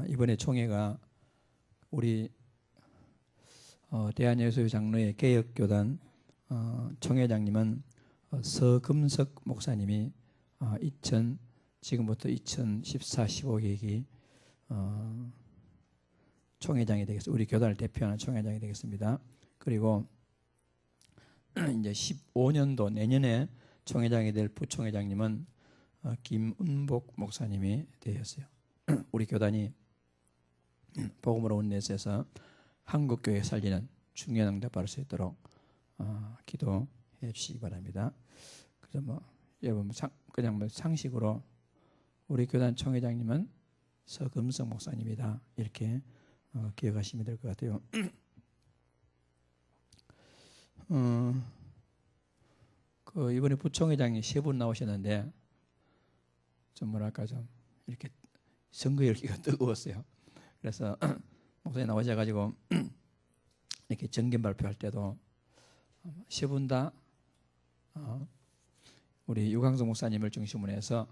이번에 총회가 우리 대한예수교 장로회 개혁교단 총회장님은 서금석 목사님이 지금부터 2014-15 계기 총회장이 되겠습니다. 우리 교단을 대표하는 총회장이 되겠습니다. 그리고 이제 15년도 내년에 총회장이 될 부총회장님은 김은복 목사님이 되었어요. 우리 교단이 복음으로 운내에서 한국교회 살리는 중요한 응답 받을 수 있도록 기도해 주시기 바랍니다. 그래서 여러분 그냥 상식으로 우리 교단 총회장님은 서금석 목사님이다 이렇게 기억하시면 될 것 같아요. 이번에 부총회장이 3분 나오셨는데 좀 이렇게 선거 열기가 뜨거웠어요. 그래서 목사님 나오셔가지고 이렇게 정견 발표할 때도 3분 다 우리 유광석 목사님을 중심으로 해서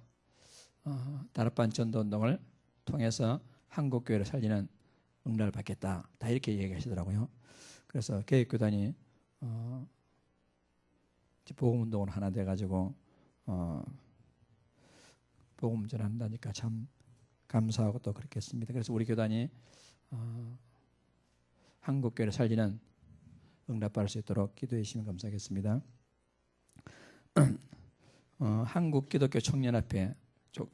다락방 전도운동을 통해서 한국교회를 살리는 응답을 받겠다. 다 이렇게 얘기하시더라고요. 그래서 개혁교단이 복음운동으로 하나 돼가지고 복음 전한다니까 참 감사하고 또 그렇겠습니다. 그래서 우리 교단이 한국교회를 살리는 응답받을 수 있도록 기도해 주시면 감사하겠습니다. 한국기독교 청년협회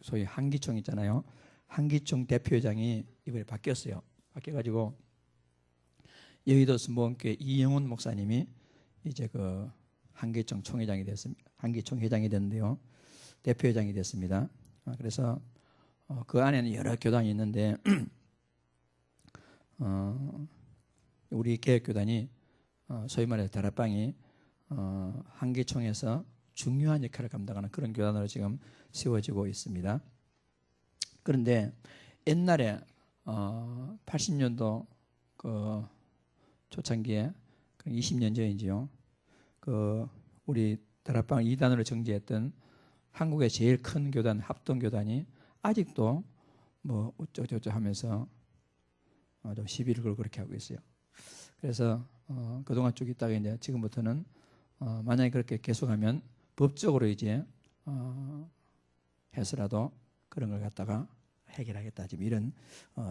소위 한기총 있잖아요. 한기총 대표회장이 이번에 바뀌었어요. 바뀌어가지고 여의도 순복음교회 이영훈 목사님이 이제 한기총 총회장이 됐습니다. 한기총 회장이 됐는데요. 대표회장이 됐습니다. 그래서 그 안에는 여러 교단이 있는데 우리 개혁교단이 소위 말해서 다락방이 한기총에서 중요한 역할을 감당하는 그런 교단으로 지금 세워지고 있습니다. 그런데 옛날에 80년도 초창기에 20년 전이지요. 우리 다락방 2단으로 정지했던 한국의 제일 큰 교단 합동교단이 아직도 어쩌고저쩌고 하면서 좀 시비를 걸고 그렇게 하고 있어요. 그래서 그동안 쭉 있다가 이제 지금부터는 만약에 그렇게 계속하면 법적으로 이제 해서라도 그런 걸 갖다가 해결하겠다. 지금 이런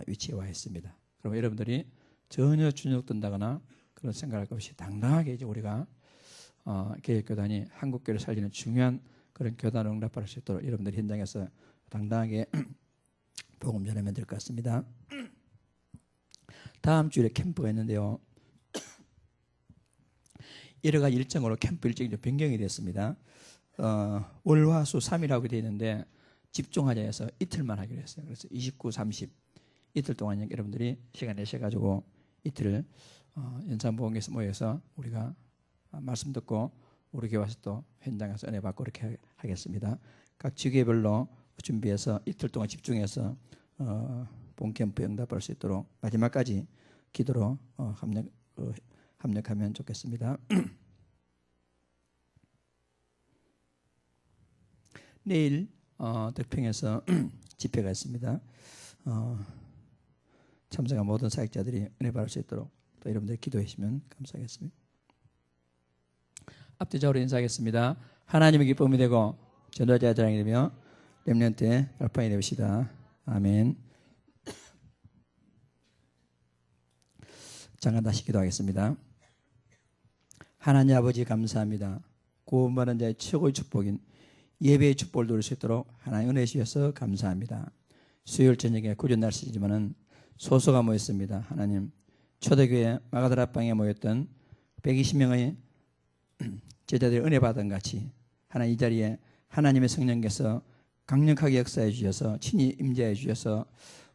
위치에 와 있습니다. 그럼 여러분들이 전혀 주눅든다거나 그런 생각할 것 없이 당당하게 이제 우리가 개혁교단이 한국교회를 살리는 중요한 그런 교단을 응답할 수 있도록 여러분들이 현장에서 당당하게 복음 전하면 될 것 같습니다. 다음 주일에 캠프가 있는데요. 여러 가지 일정으로 캠프 일정이 좀 변경이 됐습니다. 월화수 3일하고 되어 있는데 집중하자 해서 이틀만 하기로 했어요. 그래서 29, 30 이틀 동안 여러분들이 시간 내셔가지고 이틀을 연산보험에서 모여서 우리가 말씀 듣고 우리 교회 와서 또 현장에서 은혜 받고 그렇게 하겠습니다. 각 지교회별로 준비해서 이틀 동안 집중해서 본캠프 응답할 수 있도록 마지막까지 기도로 합력하면 좋겠습니다. 내일 덕평에서 집회가 있습니다. 참석한 모든 사역자들이 은혜 받을 수 있도록 또 여러분들 기도해 주시면 감사하겠습니다. 앞뒤적으로 인사하겠습니다. 하나님의 기쁨이 되고 전도자의 자랑이 되며 렘넌트의 발판이 되시다. 아멘. 잠깐 다시 기도하겠습니다. 하나님 아버지 감사합니다. 구원받은 자의 최고의 축복인 예배의 축복을 누릴 수 있도록 하나님 은혜 주셔서 감사합니다. 수요일 저녁에 구전 날씨지만은 소소가 모였습니다. 하나님 초대교회 마가다락방에 모였던 120명의 제자들이 은혜 받은 같이 하나님 이 자리에 하나님의 성령께서 강력하게 역사해 주셔서 친히 임재해 주셔서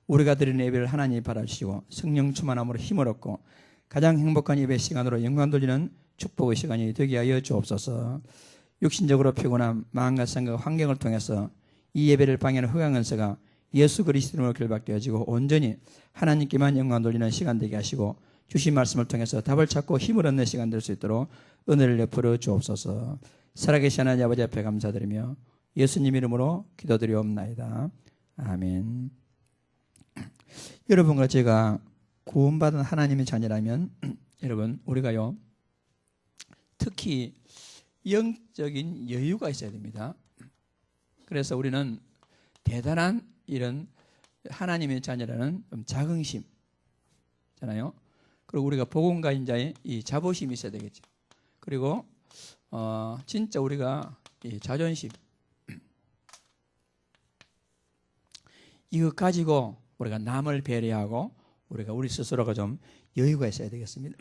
우리가 드리는 예배를 하나님이 받아주시고 성령 충만함으로 힘을 얻고 가장 행복한 예배 시간으로 영광 돌리는 축복의 시간이 되게 하여 주옵소서. 육신적으로 피곤한 마음과 생각 환경을 통해서 이 예배를 방해하는 흑암 권세가 예수 그리스도로 결박되어지고 온전히 하나님께만 영광 돌리는 시간 되게 하시고 주신 말씀을 통해서 답을 찾고 힘을 얻는 시간 될 수 있도록 은혜를 베풀어 주옵소서. 살아계신 하나님 아버지 앞에 감사드리며 예수님 이름으로 기도드리옵나이다. 아멘. 여러분과 제가 구원받은 하나님의 자녀라면 여러분 우리가요 특히 영적인 여유가 있어야 됩니다. 그래서 우리는 대단한 이런 하나님의 자녀라는 자긍심 잖아요. 그리고 우리가 복음가인 자의 이 자부심이 있어야 되겠죠. 그리고 진짜 우리가 이 자존심 이거 가지고 우리가 남을 배려하고 우리가 우리 스스로가 좀 여유가 있어야 되겠습니다.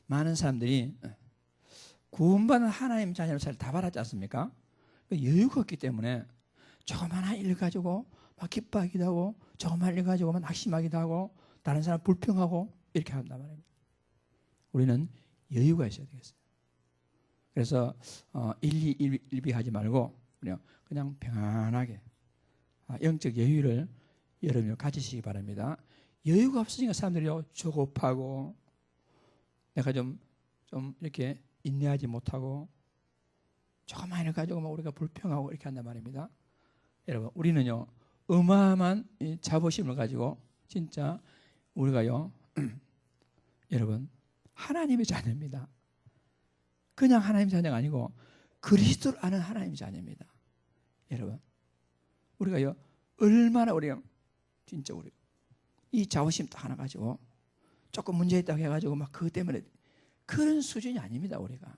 많은 사람들이 구원받은 하나님 자녀를 잘 다 받았지 않습니까? 여유가 없기 때문에 조그마한 일 가지고 막 기뻐하기도 하고 조그마한 일 가지고 막 낙심하기도 하고 다른 사람 불평하고 이렇게 한단 말입니다. 우리는 여유가 있어야 되겠어요. 그래서 일비하지 말고 그냥 평안하게 영적 여유를 여러분이 가지시기 바랍니다. 여유가 없으니까 사람들이 조급하고 내가 좀 이렇게 인내하지 못하고 조그마한 일 가지고 막 우리가 불평하고 이렇게 한단 말입니다. 여러분 우리는요 어마어마한 이 자부심을 가지고 진짜 우리가요 여러분 하나님의 자녀입니다. 그냥 하나님의 자녀가 아니고 그리스도를 아는 하나님의 자녀입니다. 여러분 우리가요 얼마나 우리가 진짜 우리 이 자부심 딱 하나 가지고 조금 문제 있다고 해가지고 막 그것 때문에 그런 수준이 아닙니다. 우리가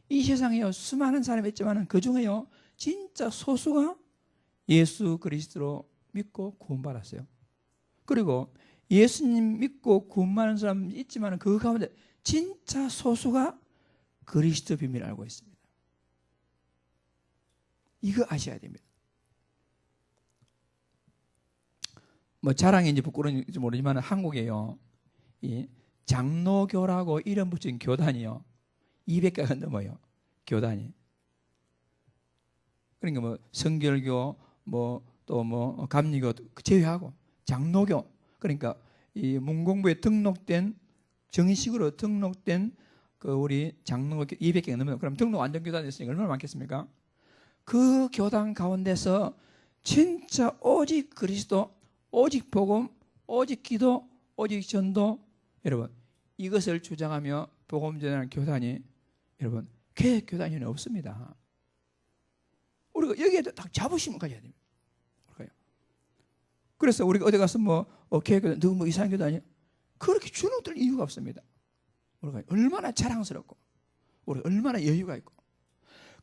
이 세상에요 수많은 사람이 있지만 그 중에요 진짜 소수가 예수 그리스도로 믿고 구원받았어요. 그리고 예수님 믿고 구원받는 사람 있지만 그 가운데 진짜 소수가 그리스도 비밀을 알고 있습니다. 이거 아셔야 됩니다. 뭐 자랑인지 부끄러운지 모르지만 한국에요 이 장로교라고 이름 붙인 교단이요 200개가 넘어요. 교단이. 그러니까 뭐 성결교 또 감리교 제외하고 장로교 그러니까 이 문공부에 등록된 정식으로 등록된 그 우리 장로교 200개가 넘어요. 그럼 등록 완전 교단이 있으니까 얼마나 많겠습니까? 그 교단 가운데서 진짜 오직 그리스도, 오직 복음, 오직 기도, 오직 전도 여러분 이것을 주장하며 복음 전하는 교단이 여러분 교단위는 없습니다. 우리가 여기에도 딱 자부심을 가져야 됩니다. 그래서 우리가 어디 가서 교회교단 누구 이상한 교단이야 그렇게 주눅들 이유가 없습니다. 우리가 얼마나 자랑스럽고 우리가 얼마나 여유가 있고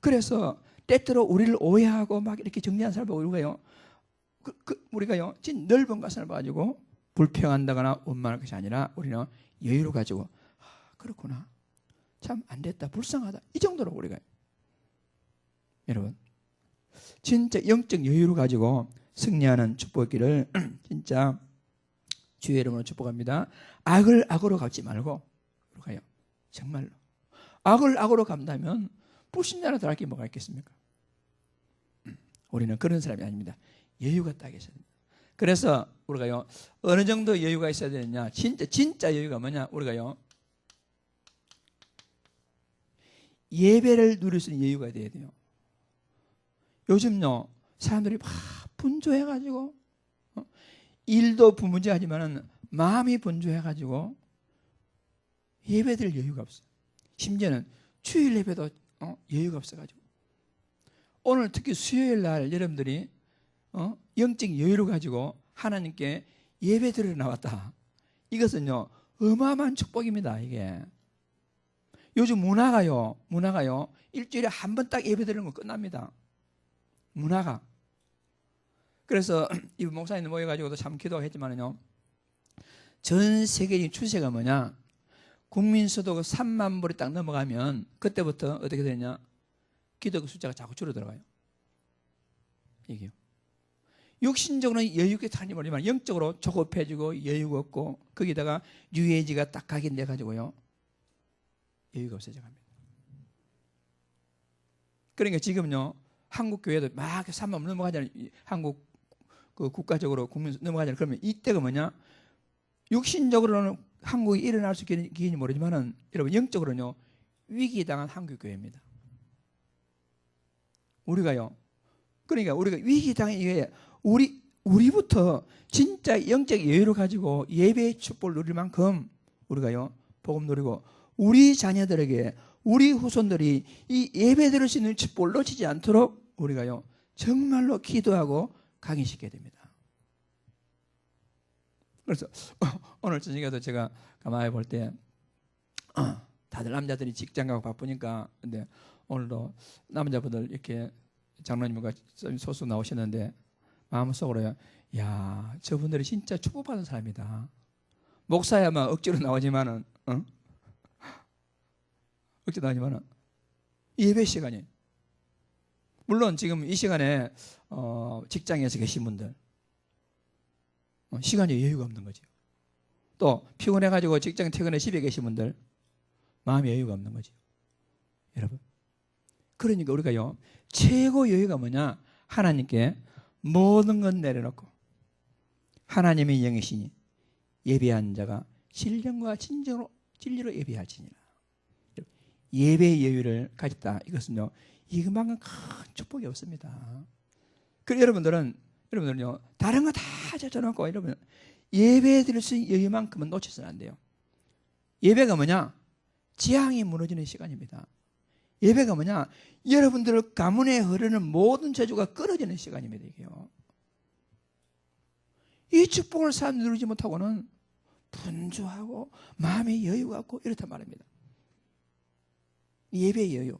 그래서 때때로 우리를 오해하고 막 이렇게 정리한 사람을 보고 우리가요 진 넓은 가슴을 가지고 불평한다거나 원망할 것이 아니라 우리는 여유를 가지고 그렇구나 참 안 됐다 불쌍하다 이 정도로 우리가 여러분 진짜 영적 여유를 가지고 승리하는 축복기를 진짜 주의 이름으로 축복합니다. 악을 악으로 갚지 말고 가요. 정말로 악을 악으로 갚는다면 불신자나 더할 게 뭐가 있겠습니까? 우리는 그런 사람이 아닙니다. 여유가 딱 있어야 됩니다. 그래서 우리가요 어느 정도 여유가 있어야 되느냐 진짜 여유가 뭐냐 우리가요 예배를 누릴 수 있는 여유가 돼야 돼요. 요즘요 사람들이 막 분주해가지고 일도 문제하지만은 마음이 분주해가지고 예배드릴 여유가 없어요. 심지어는 주일 예배도 여유가 없어가지고 오늘 특히 수요일 날 여러분들이 영적 여유를 가지고 하나님께 예배드리러 나왔다. 이것은요 어마어마한 축복입니다. 이게 요즘 문화가요 일주일에 한 번 딱 예배드리는 거 끝납니다. 문화가. 그래서 이 목사님 모여가지고도 참 기도했지만은요 전 세계적인 추세가 뭐냐 국민 소득 3만 불이 딱 넘어가면 그때부터 어떻게 되냐 기독교 숫자가 자꾸 줄어들어가요. 이게요. 육신적으로는 여유 있게 살지 모르지만 영적으로 조급해지고 여유가 없고 거기다가 유해지가 딱 각인돼 가지고요 여유가 없어져 갑니다. 그러니까 지금요 한국 교회도 막 3만 넘어가잖아요. 한국 그 국가적으로 국민 넘어가잖아요. 그러면 이때가 뭐냐 육신적으로는 한국이 일어날 수 있는지 모르지만은 여러분 영적으로는요 위기에 당한 한국 교회입니다. 우리가요 그러니까 우리가 위기 당해 우리부터 진짜 영적 여유를 가지고 예배의 축복을 누릴 만큼 우리가요 복음 누리고 우리 자녀들에게 우리 후손들이 이 예배 드릴 수 있는 축복을 놓치지 않도록 우리가요 정말로 기도하고 강의시켜야 됩니다. 그래서 오늘 저녁에도 제가 가만히 볼 때 다들 남자들이 직장 가고 바쁘니까 근데 오늘도 남자분들 이렇게 장로님과 소수 나오시는데 마음속으로요, 야 저분들이 진짜 축복받은 사람이다. 목사야만 억지로 나오지만은 억지로 나오지만은 예배 시간이 물론 지금 이 시간에 직장에서 계신 분들 시간이 여유가 없는 거죠. 또 피곤해가지고 직장 퇴근해 집에 계신 분들 마음의 여유가 없는 거죠. 여러분 그러니까 우리가요 최고 여유가 뭐냐, 하나님께 모든 건 내려놓고 하나님의 영이시니 예배한 자가 신령과 진리로 예배할지니라. 예배의 여유를 가졌다. 이것은요 이것만큼 큰 축복이 없습니다. 그래서 여러분들은요 다른 거 다 젖어놓고 여러분 예배 드릴 수 있는 여유만큼은 놓쳐서는 안 돼요. 예배가 뭐냐, 지향이 무너지는 시간입니다. 예배가 뭐냐, 여러분들 가문에 흐르는 모든 저주가 끊어지는 시간입니다. 이게요. 이 축복을 사람 누리지 못하고는 분주하고 마음의 여유가 없고 이렇단 말입니다. 예배의 여유.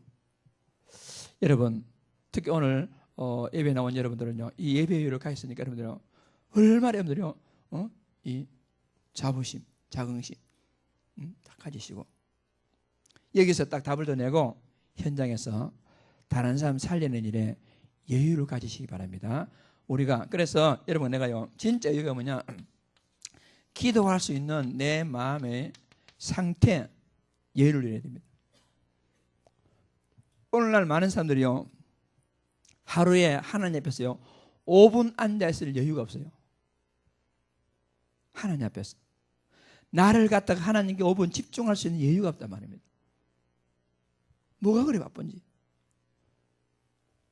여러분 특히 오늘 예배 나온 여러분들은요 이 예배의 여유를 가졌으니까 여러분들은 얼마나 여러분들이요 이 자부심, 자긍심 다 가지시고 여기서 딱 답을 더 내고 현장에서 다른 사람 살리는 일에 여유를 가지시기 바랍니다. 우리가 그래서 여러분 내가요 진짜 여유가 뭐냐, 기도할 수 있는 내 마음의 상태 여유를 누려야 됩니다. 오늘날 많은 사람들이요 하루에 하나님 앞에서요 5분 앉아 있을 여유가 없어요. 하나님 앞에서 나를 갖다가 하나님께 5분 집중할 수 있는 여유가 없단 말입니다. 뭐가 그리 바쁜지.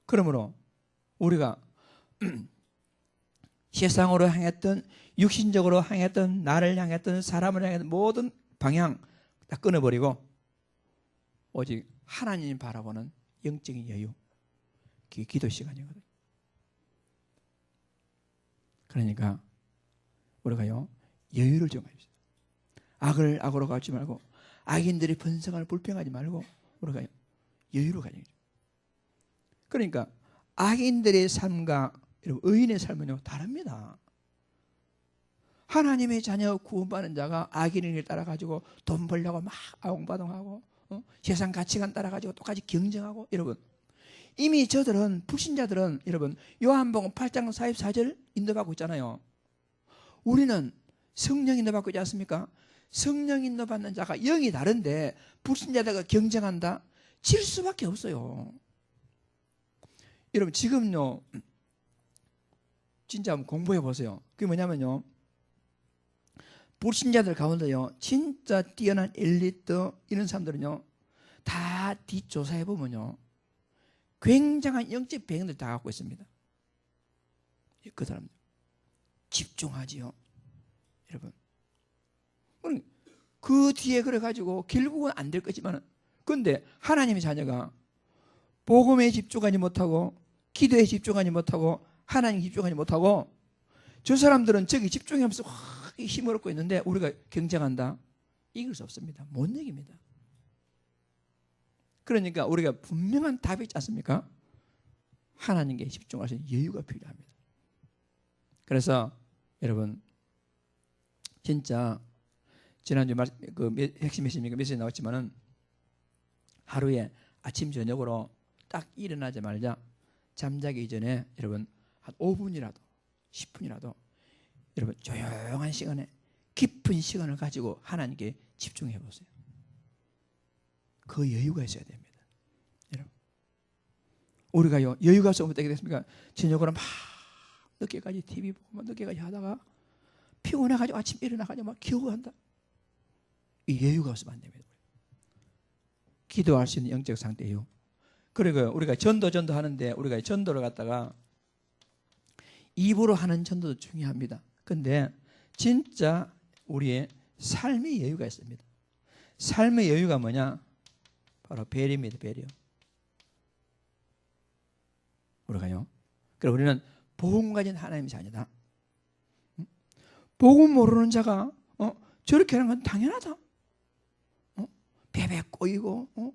그러므로 우리가 세상으로 향했던 육신적으로 향했던 나를 향했던 사람을 향했던 모든 방향 다 끊어버리고 오직 하나님 바라보는 영적인 여유, 그게 기도 시간이거든요. 그러니까 우리가요 여유를 좀 합시다. 악을 악으로 갚지 말고 악인들의 번성을 불평하지 말고 우리가 여유를 가져야죠. 그러니까 악인들의 삶과 의인의 삶은요 다릅니다. 하나님의 자녀 구원받는 자가 악인의 길 따라가지고 돈 벌려고 막 아웅바웅하고 세상 가치관 따라가지고 똑같이 경쟁하고, 여러분 이미 저들은 불신자들은 여러분 요한복음 8장 44절 인도받고 있잖아요. 우리는 성령 인도받고 있지 않습니까? 성령 인도받는 자가 영이 다른데 불신자들과 경쟁한다? 질 수밖에 없어요. 여러분 지금요 진짜 한번 공부해 보세요. 그게 뭐냐면요 불신자들 가운데요 진짜 뛰어난 엘리트 이런 사람들은요 다 뒷조사해 보면요 굉장한 영적 배경들 다 갖고 있습니다. 그 사람들 집중하지요. 여러분 그 뒤에 그래 가지고 결국은 안 될 거지만 그런데 하나님의 자녀가 복음에 집중하지 못하고 기도에 집중하지 못하고 하나님에 집중하지 못하고 저 사람들은 저기 집중하면서 힘을 얻고 있는데 우리가 경쟁한다? 이길 수 없습니다. 못 이깁니다. 그러니까 우리가 분명한 답이 있지 않습니까? 하나님께 집중할 수 있는 여유가 필요합니다. 그래서 여러분 진짜 지난주 그 핵심 메시지 나왔지만은 하루에 아침 저녁으로 딱 일어나자마자 잠자기 전에 여러분 한 5분이라도 10분이라도 여러분 조용한 시간에 깊은 시간을 가지고 하나님께 집중해 보세요. 그 여유가 있어야 됩니다. 여러분 우리가요 여유가 없으면 어떻게 됐습니까? 저녁으로 막 늦게까지 TV 보고 막 늦게까지 하다가 피곤해가지고 아침 일어나가지고 막 겨우 한다. 이 여유가 없으면 안 됩니다. 기도할 수 있는 영적 상태예요. 그리고 우리가 전도 하는데 우리가 전도를 갖다가 입으로 하는 전도도 중요합니다. 근데 진짜 우리의 삶의 여유가 있습니다. 삶의 여유가 뭐냐? 바로 배려입니다. 배려. 우리가요. 그래서 우리는 복음 가진 하나님의 자녀다. 복음 모르는 자가 저렇게 하는 건 당연하다. 배배 꼬이고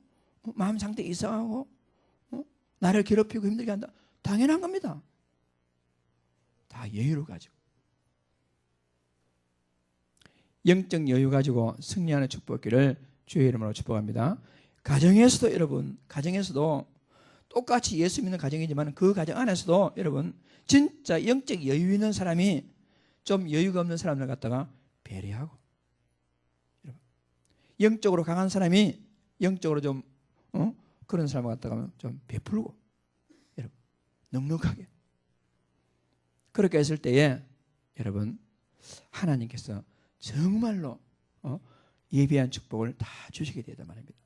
마음 상태 이상하고 나를 괴롭히고 힘들게 한다. 당연한 겁니다. 다 여유를 가지고. 영적 여유 가지고 승리하는 축복기를 주의 이름으로 축복합니다. 가정에서도 여러분, 가정에서도 똑같이 예수 믿는 가정이지만 그 가정 안에서도 여러분 진짜 영적 여유 있는 사람이 좀 여유가 없는 사람을 갖다가 배려하고, 여러분, 영적으로 강한 사람이 영적으로 좀 그런 사람을 갖다가 좀 베풀고, 여러분 넉넉하게 그렇게 했을 때에 여러분 하나님께서 정말로 예비한 축복을 다 주시게 되단 말입니다.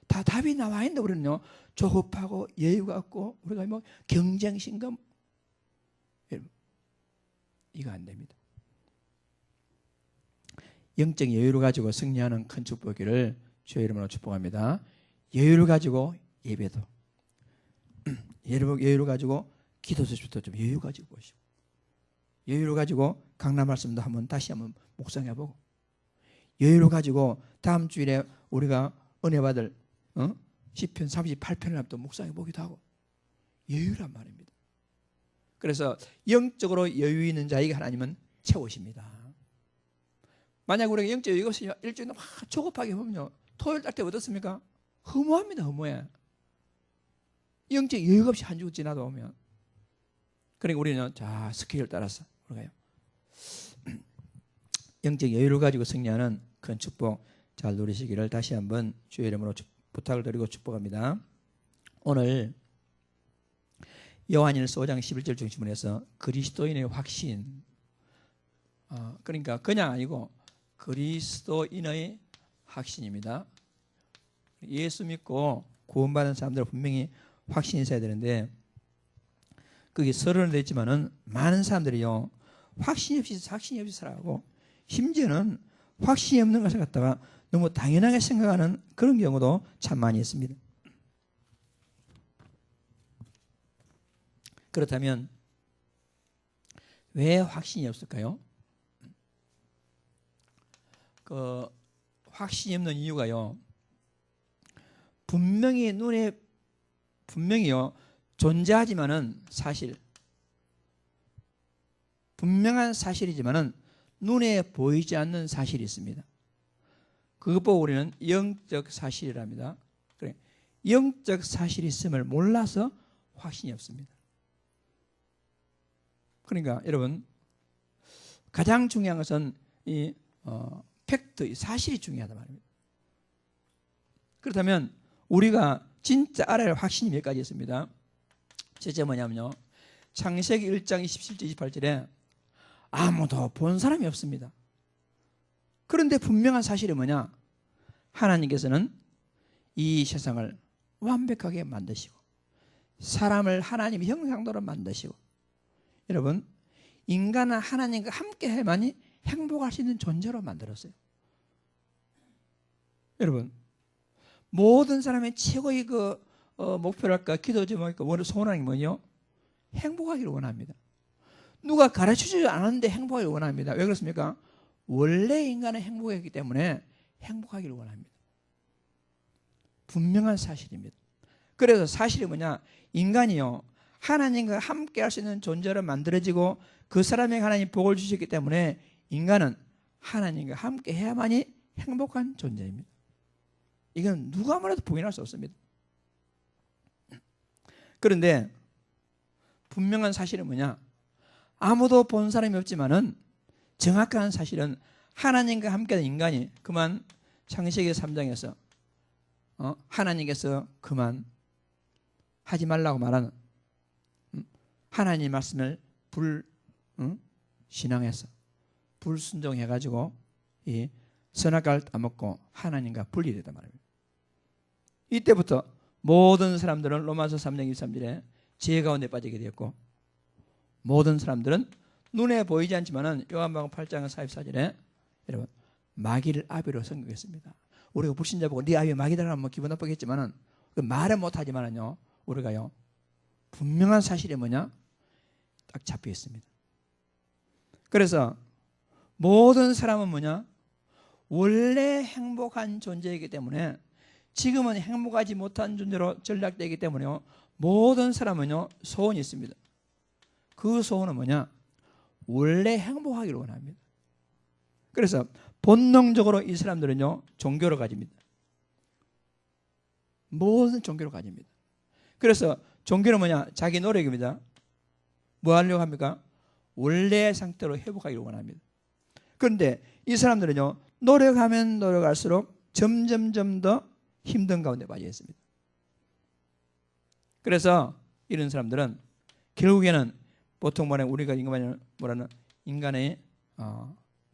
다 답이 나와 있는데 우리는요 조급하고 여유가 없고 우리가 뭐 경쟁심과 이거 안 됩니다. 영적 여유를 가지고 승리하는 큰 축복기를 주의 이름으로 축복합니다. 여유를 가지고 예배도, 여유를 가지고 기도도 좀 여유 가지고 보시고, 여유를 가지고 강남 말씀도 다시 한번 묵상해보고, 여유를 가지고 다음 주일에 우리가 은혜 받을 시편 38편을 또 묵상해보기도 하고, 여유란 말입니다. 그래서 영적으로 여유 있는 자에게 하나님은 채우십니다. 만약 우리가 영적 여유가 없이 일주일에 막 조급하게 보면요, 토요일 날 때 어떻습니까? 허무합니다. 허무해. 영적 여유가 없이 한 주 지나다 오면. 그러니까 우리는 자 스케줄 따라서 우리가요 영적 여유를 가지고 승리하는 큰 축복 잘 누리시기를 다시 한번 주의 이름으로 부탁을 드리고 축복합니다. 오늘 요한일서 5장 11절 중심으로 해서 그리스도인의 확신, 그러니까 그냥 아니고 그리스도인의 확신입니다. 예수 믿고 구원받은 사람들은 분명히 확신이 있어야 되는데, 그게 서론은 됐지만은 많은 사람들이요 확신이 없이 살아가고, 심지어는 확신이 없는 것을 갖다가 너무 당연하게 생각하는 그런 경우도 참 많이 있습니다. 그렇다면 왜 확신이 없을까요? 그 확신이 없는 이유가요, 분명히 눈에 분명히요 존재하지만은 분명한 사실이지만은 눈에 보이지 않는 사실이 있습니다. 그것 보고 우리는 영적 사실이랍니다. 그래, 영적 사실이 있음을 몰라서 확신이 없습니다. 그러니까 여러분 가장 중요한 것은 이 팩트, 사실이 중요하단 말입니다. 그렇다면 우리가 진짜 알아야 할 확신이 몇 가지 있습니다. 첫째 뭐냐면요, 창세기 1장 27절 28절에 아무도 본 사람이 없습니다. 그런데 분명한 사실이 뭐냐? 하나님께서는 이 세상을 완벽하게 만드시고 사람을 하나님의 형상대로 만드시고, 여러분 인간은 하나님과 함께 해야만이 행복할 수 있는 존재로 만들었어요. 여러분 모든 사람의 최고의 목표랄까 기도지 뭐랄까 소원하는 게 뭐냐? 행복하기를 원합니다. 누가 가르쳐주지 않았는데 행복하기를 원합니다. 왜 그렇습니까? 원래 인간은 행복했기 때문에 행복하기를 원합니다. 분명한 사실입니다. 그래서 사실이 뭐냐? 인간이요 하나님과 함께 할 수 있는 존재로 만들어지고 그 사람에게 하나님 복을 주셨기 때문에 인간은 하나님과 함께 해야만이 행복한 존재입니다. 이건 누가 말해도 부인할 수 없습니다. 그런데 분명한 사실은 뭐냐? 아무도 본 사람이 없지만은 정확한 사실은 하나님과 함께하는 인간이 그만 창세기 3장에서 하나님께서 그만 하지 말라고 말하는 하나님 말씀을 신앙해서 불순종해가지고 이 선악과를 따먹고 하나님과 분리되단 말입니다. 이때부터 모든 사람들은 로마서 3장 23절에 죄 가운데 빠지게 되었고, 모든 사람들은 눈에 보이지 않지만은 요한복음 8장 44절에 여러분 마귀를 아비로 섬기겠습니다. 우리가 불신자 보고 네 아비 마귀다 하면 기분 나쁘겠지만은 그 말은 못하지만은요 우리가요 분명한 사실이 뭐냐 딱 잡혀 있습니다. 그래서 모든 사람은 뭐냐 원래 행복한 존재이기 때문에 지금은 행복하지 못한 존재로 전락되기 때문에요 모든 사람은요 소원이 있습니다. 그 소원은 뭐냐 원래 행복하기를 원합니다. 그래서 본능적으로 이 사람들은요 종교를 가집니다. 모든 종교를 가집니다. 그래서 종교는 뭐냐 자기 노력입니다. 뭐 하려고 합니까? 원래 상태로 회복하기를 원합니다. 그런데 이 사람들은요 노력하면 노력할수록 점점점 더 힘든 가운데 빠져 있습니다. 그래서 이런 사람들은 결국에는 보통 말하는 우리가 뭐라는 인간의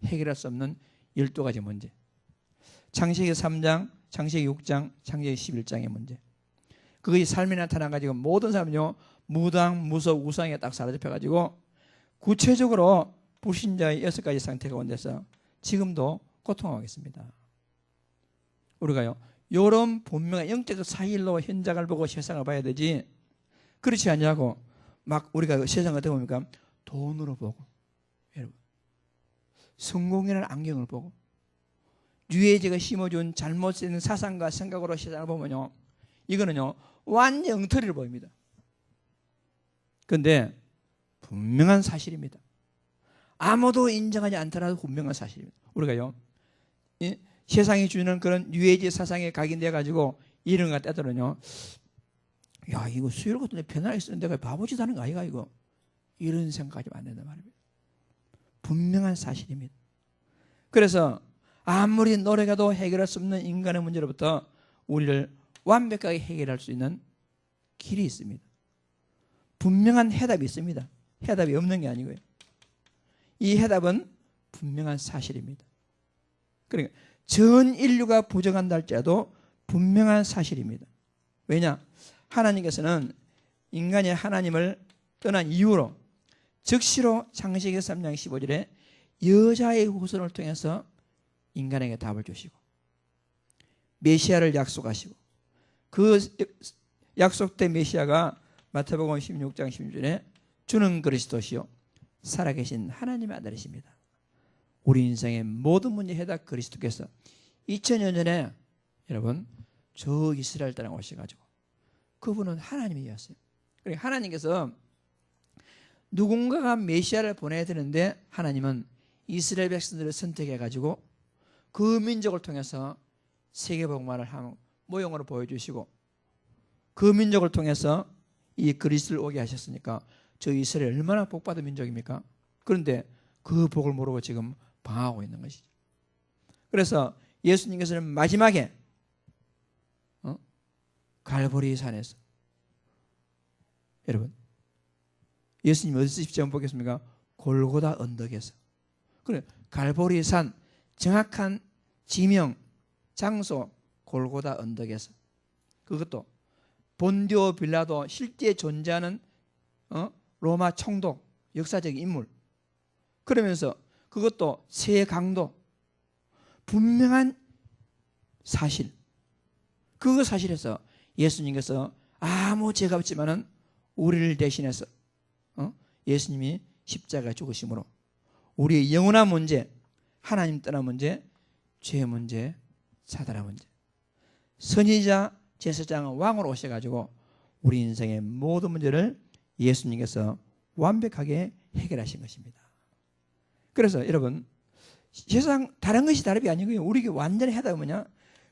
해결할 수 없는 12가지 문제. 창세기 3장, 창세기 6장, 창세기 11장의 문제. 그것이 삶에 나타나가지고 모든 사람은요 무당, 무속, 우상에 딱 사로잡혀가지고 구체적으로 불신자의 6가지 상태가 온데서 지금도 고통하고 있습니다. 우리가요 이런 분명한 영적 사실로 현장을 보고 세상을 봐야 되지 그렇지 않냐고 막 우리가 세상을 어떻게 봅니까? 돈으로 보고 여러분 성공이라는 안경을 보고 유해제가 심어준 잘못된 사상과 생각으로 세상을 보면요 이거는요 완전 엉터리를 보입니다. 그런데 분명한 사실입니다. 아무도 인정하지 않더라도 분명한 사실입니다. 우리가요 세상이 주는 그런 유해지 사상에 각인되어 가지고 이런 것 때들은요 야 이거 수요일 같은 데 편하게 쓰는 데가 바보짓 하는 거 아이가 이거 이런 생각하지 안 된단 말입니다. 분명한 사실입니다. 그래서 아무리 노력해도 해결할 수 없는 인간의 문제로부터 우리를 완벽하게 해결할 수 있는 길이 있습니다. 분명한 해답이 있습니다. 해답이 없는 게 아니고요. 이 해답은 분명한 사실입니다. 그러니까 전 인류가 부정한다 할지라도 분명한 사실입니다. 왜냐? 하나님께서는 인간이 하나님을 떠난 이후로 즉시로 창세기 3장 15절에 여자의 후손을 통해서 인간에게 답을 주시고 메시아를 약속하시고 그 약속된 메시아가 마태복음 16장 16절에 주는 그리스도시요 살아계신 하나님의 아들이십니다. 우리 인생의 모든 문제 해답 그리스도께서 2000년 전에 여러분 저 이스라엘 땅에 오셔가지고 그분은 하나님이었어요. 그러니까 하나님께서 누군가가 메시아를 보내야 되는데 하나님은 이스라엘 백성들을 선택해가지고 그 민족을 통해서 세계복음화를 하는 모형으로 보여주시고 그 민족을 통해서 이 그리스도를 오게 하셨으니까 저 이스라엘 얼마나 복받은 민족입니까? 그런데 그 복을 모르고 지금 방황하고 있는 것이죠. 그래서 예수님께서는 마지막에 갈보리 산에서 여러분 예수님 어디서 십자가 보겠습니까? 골고다 언덕에서. 그래 갈보리 산 정확한 지명 장소 골고다 언덕에서 그것도 본디오 빌라도 실제 존재하는 로마 총독 역사적 인물 그러면서 그것도 새 강도 분명한 사실 그 사실에서 예수님께서 아무 죄가 없지만은 우리를 대신해서 예수님이 십자가에 죽으심으로 우리의 영원한 문제 하나님 떠난 문제 죄 문제 사단의 문제 선지자 제사장 왕으로 오셔가지고 우리 인생의 모든 문제를 예수님께서 완벽하게 해결하신 것입니다. 그래서 여러분 세상 다른 것이 다름이 아니고요. 우리에게 완전히 해답은 뭐냐?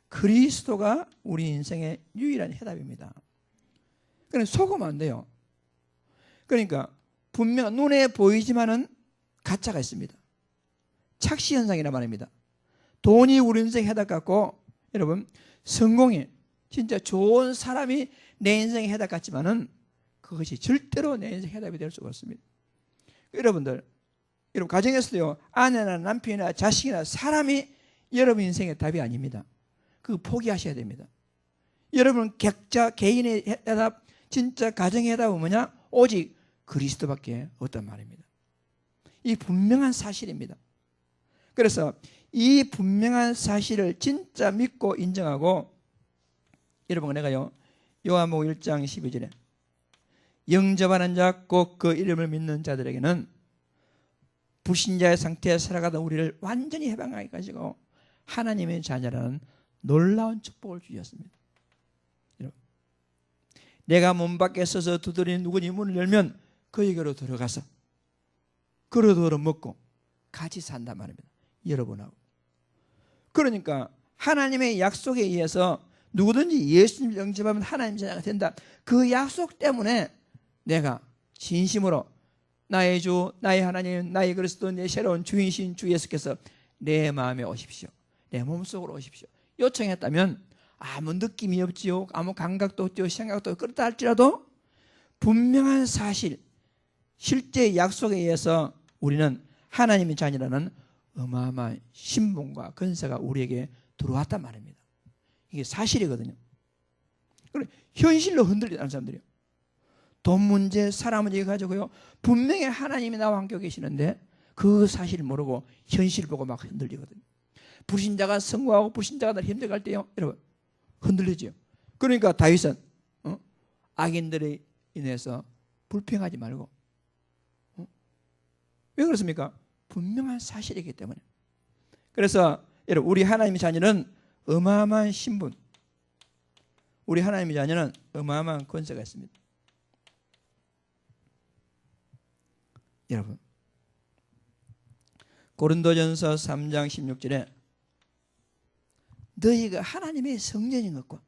그리스도가 우리 인생의 유일한 해답입니다. 그러니까 속으면 안 돼요. 그러니까 분명 눈에 보이지만은 가짜가 있습니다. 착시 현상이란 말입니다. 돈이 우리 인생 해답 같고 여러분 성공이 진짜 좋은 사람이 내 인생의 해답 같지만은 그것이 절대로 내 인생 해답이 될 수가 없습니다. 여러분 가정에서도요 아내나 남편이나 자식이나 사람이 여러분 인생의 답이 아닙니다. 그거 포기하셔야 됩니다. 여러분 각자 개인의 해답 진짜 가정의 해답은 뭐냐? 오직 그리스도밖에 없단 말입니다. 이 분명한 사실입니다. 그래서 이 분명한 사실을 진짜 믿고 인정하고, 여러분, 내가요 요한복음 1장 12절에 영접하는 자 곧 그 이름을 믿는 자들에게는 불신자의 상태에 살아가던 우리를 완전히 해방하게 가지고 하나님의 자녀라는 놀라운 축복을 주셨습니다. 여러분, 내가 문 밖에 서서 두드리는 누구니 문을 열면 그에게로 들어가서 그릇으로 먹고 같이 산단 말입니다. 여러분하고. 그러니까 하나님의 약속에 의해서 누구든지 예수님을 영접하면 하나님 자녀가 된다. 그 약속 때문에 내가 진심으로 나의 주, 나의 하나님, 나의 그리스도, 내 새로운 주인이신 주 예수께서 내 마음에 오십시오. 내 몸속으로 오십시오. 요청했다면 아무 느낌이 없지요. 아무 감각도 없지요. 생각도 없지요. 그렇다 할지라도 분명한 사실, 실제 약속에 의해서 우리는 하나님의 자녀라는 어마어마한 신분과 권세가 우리에게 들어왔단 말입니다. 이게 사실이거든요. 그래, 현실로 흔들리는 사람들이요. 돈 문제, 사람 문제 가지고요. 분명히 하나님이 나와 함께 계시는데 그 사실을 모르고 현실 보고 막 흔들리거든요. 불신자가 성공하고 불신자가 날 힘들어갈 때요, 여러분, 흔들리죠. 그러니까 다윗은 악인들에 인해서 불평하지 말고, 왜 그렇습니까? 분명한 사실이기 때문에. 그래서 여러분, 우리 하나님의 자녀는 어마어마한 신분, 우리 하나님의 자녀는 어마어마한 권세가 있습니다. 여러분, 고린도전서 3장 16절에 너희가 하나님의 성령인 것과,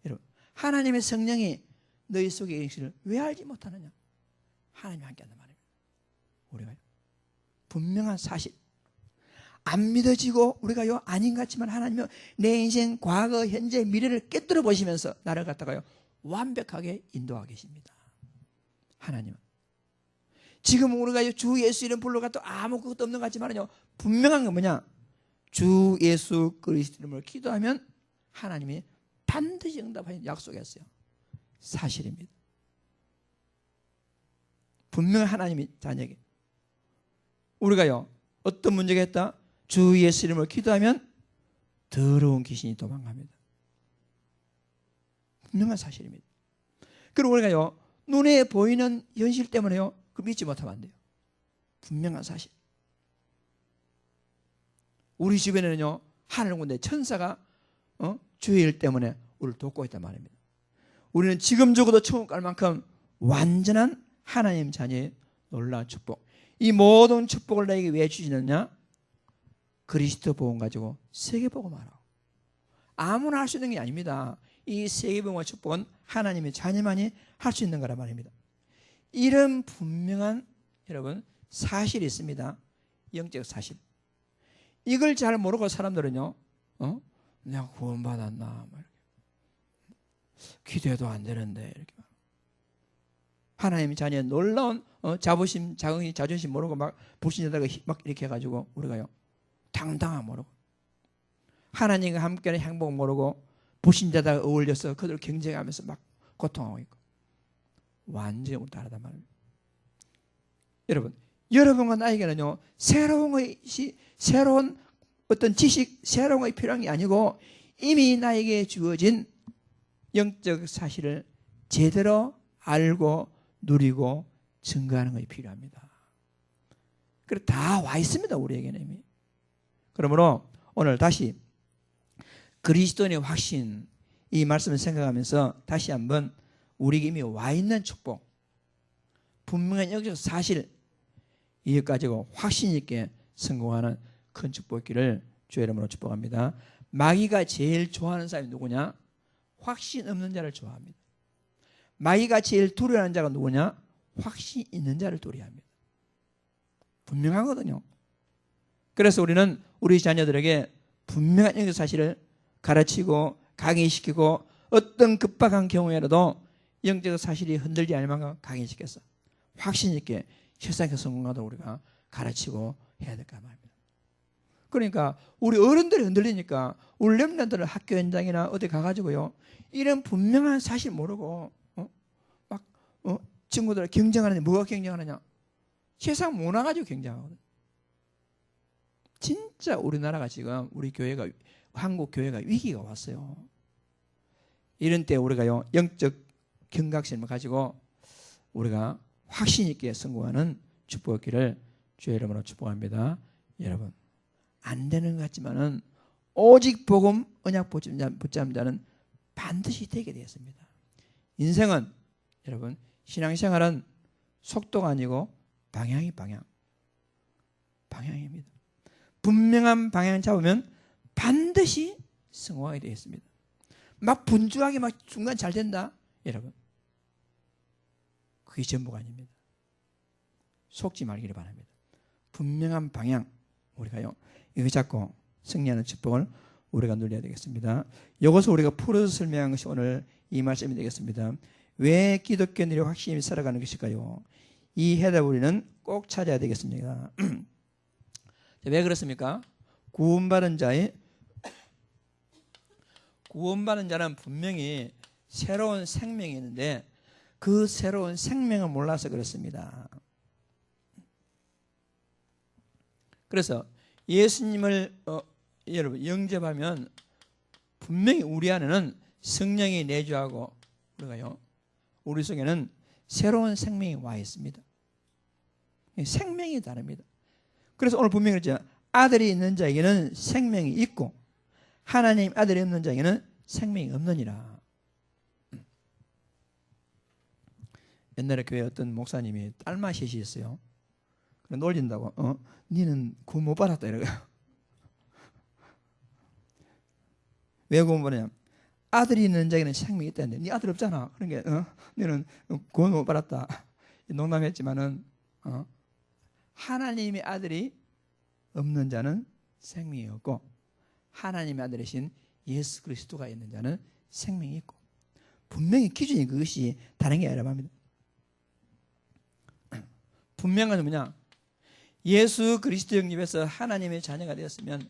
여러분, 하나님의 성령이 너희 속에 계시를 왜 알지 못하느냐? 하나님이 함께한단 말입니다. 우리가 분명한 사실, 안 믿어지고 우리가요 아닌 것 같지만 하나님은 내 인생 과거, 현재, 미래를 깨뜨려 보시면서 나를 갖다가요 완벽하게 인도하고 계십니다. 하나님은 지금 우리가 주 예수 이름 불러가도 아무것도 없는 것 같지만요, 분명한 건 뭐냐? 주 예수 그리스도 이름으로 기도하면 하나님이 반드시 응답하는 약속했어요. 사실입니다. 분명히 하나님이 자녀에게 우리가요 어떤 문제가 있다? 주 예수 이름으로 기도하면 더러운 귀신이 도망갑니다. 분명한 사실입니다. 그리고 우리가요 눈에 보이는 현실 때문에요 그 믿지 못하면 안 돼요. 분명한 사실. 우리 주변에는요 하늘 군대 천사가 주의 일 때문에 우리를 돕고 있단 말입니다. 우리는 지금 적어도 천국 갈 만큼 완전한 하나님 자녀의 놀라운 축복. 이 모든 축복을 나에게 왜 주시느냐? 그리스도 복음 가지고 세계복음하라고. 아무나 할 수 있는 게 아닙니다. 이 세계복음의 축복은 하나님의 자녀만이 할 수 있는 거란 말입니다. 이런 분명한 여러분 사실이 있습니다. 영적 사실. 이걸 잘 모르고 사람들은요, 내가 구원받았나, 기도해도 안 되는데 이렇게 하나님의 자녀의 놀라운 자부심, 자긍이, 자존심 모르고 막 불신자다가 막 이렇게 해가지고 우리가요 당당함 모르고 하나님과 함께하는 행복 모르고 불신자다가 어울려서 그들을 경쟁하면서 막 고통하고 있고 완전히 우리 다르단 말입니다. 여러분과 나에게는요 새로운 어떤 지식, 새로운 것이 필요한 게 아니고 이미 나에게 주어진 영적 사실을 제대로 알고 누리고 증거하는 것이 필요합니다. 그래 다 와 있습니다. 우리에게는 이미. 그러므로 오늘 다시 그리스도인의 확신 이 말씀을 생각하면서 다시 한번 우리에게 이미 와 있는 축복, 분명한 영적 사실 이것 가지고 확신 있게 성공하는 큰 축복 있기를 주의 이름으로 축복합니다. 마귀가 제일 좋아하는 사람이 누구냐? 확신 없는 자를 좋아합니다. 마귀가 제일 두려워하는 자가 누구냐? 확신 있는 자를 두려워합니다. 분명하거든요. 그래서 우리는 우리 자녀들에게 분명한 영적 사실을 가르치고 강의시키고 어떤 급박한 경우에라도 영적 사실이 흔들지 않을 만큼 강의시켜서 확신 있게 세상에 성공하도록 우리가 가르치고 해야 될까 말입니다. 그러니까 우리 어른들이 흔들리니까 우리 렘넌트들 학교 현장이나 어디 가가지고요 이런 분명한 사실 모르고 친구들 경쟁하는데 뭐가 경쟁하느냐? 세상 문화 가지고 경쟁하거든. 진짜 우리나라가 지금 우리 교회가 한국 교회가 위기가 왔어요. 이런 때 우리가요 영적 경각심을 가지고 우리가 확신 있게 성공하는 축복기를 주의 이름으로 축복합니다. 여러분 안 되는 것 같지만은 오직 복음 언약 붙잡는 자는 반드시 되게 되었습니다. 인생은 여러분 신앙생활은 속도가 아니고 방향입니다. 분명한 방향을 잡으면 반드시 성공하게 되어 있습니다. 막 분주하게 막 순간 잘 된다 여러분 그게 전부가 아닙니다. 속지 말기를 바랍니다. 분명한 방향 우리가요 이거 잡고 승리하는 축복을 우리가 누려야 되겠습니다. 이것을 우리가 풀어서 설명한 것이 오늘 이 말씀이 되겠습니다. 왜 기독교인들이 확신이 살아가는 것일까요? 이 해답을 우리는 꼭 찾아야 되겠습니다. 왜 그렇습니까? 구원받은 자는 분명히 새로운 생명이 있는데 그 새로운 생명을 몰라서 그렇습니다. 그래서 예수님을 여러분 영접하면 분명히 우리 안에는 성령이 내주하고 우리 속에는 새로운 생명이 와 있습니다. 생명이 다릅니다. 그래서 오늘 분명히 그랬죠. 아들이 있는 자에게는 생명이 있고 하나님 아들이 없는 자에게는 생명이 없느니라. 옛날에 교회 어떤 목사님이 딸만 셋이 있어요. 놀린다고 니는 구원 못 받았다 이러고요. 왜 구원 받느냐? 아들이 있는 자에게는 생명이 있다는데 네 아들 없잖아. 그러니까 너는 구원 못 받았다. 농담했지만은 하나님의 아들이 없는 자는 생명이 없고 하나님의 아들이신 예수 그리스도가 있는 자는 생명이 있고 분명히 기준이 그것이 다른 게 아니라 합니다. 분명한 건 뭐냐? 예수 그리스도 영접해서 하나님의 자녀가 되었으면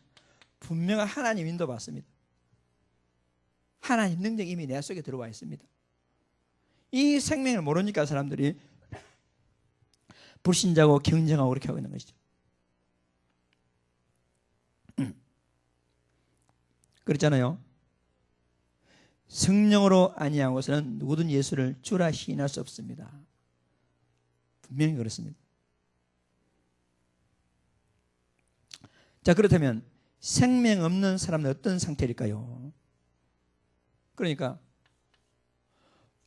분명한 하나님 인도 받습니다. 하나님 능력이 이미 내 속에 들어와 있습니다. 이 생명을 모르니까 사람들이 불신자고 경쟁하고 그렇게 하고 있는 것이죠. 그렇잖아요. 성령으로 아니하고서는 누구든 예수를 주라 시인할 수 없습니다. 분명히 그렇습니다. 자, 그렇다면 생명 없는 사람은 어떤 상태일까요? 그러니까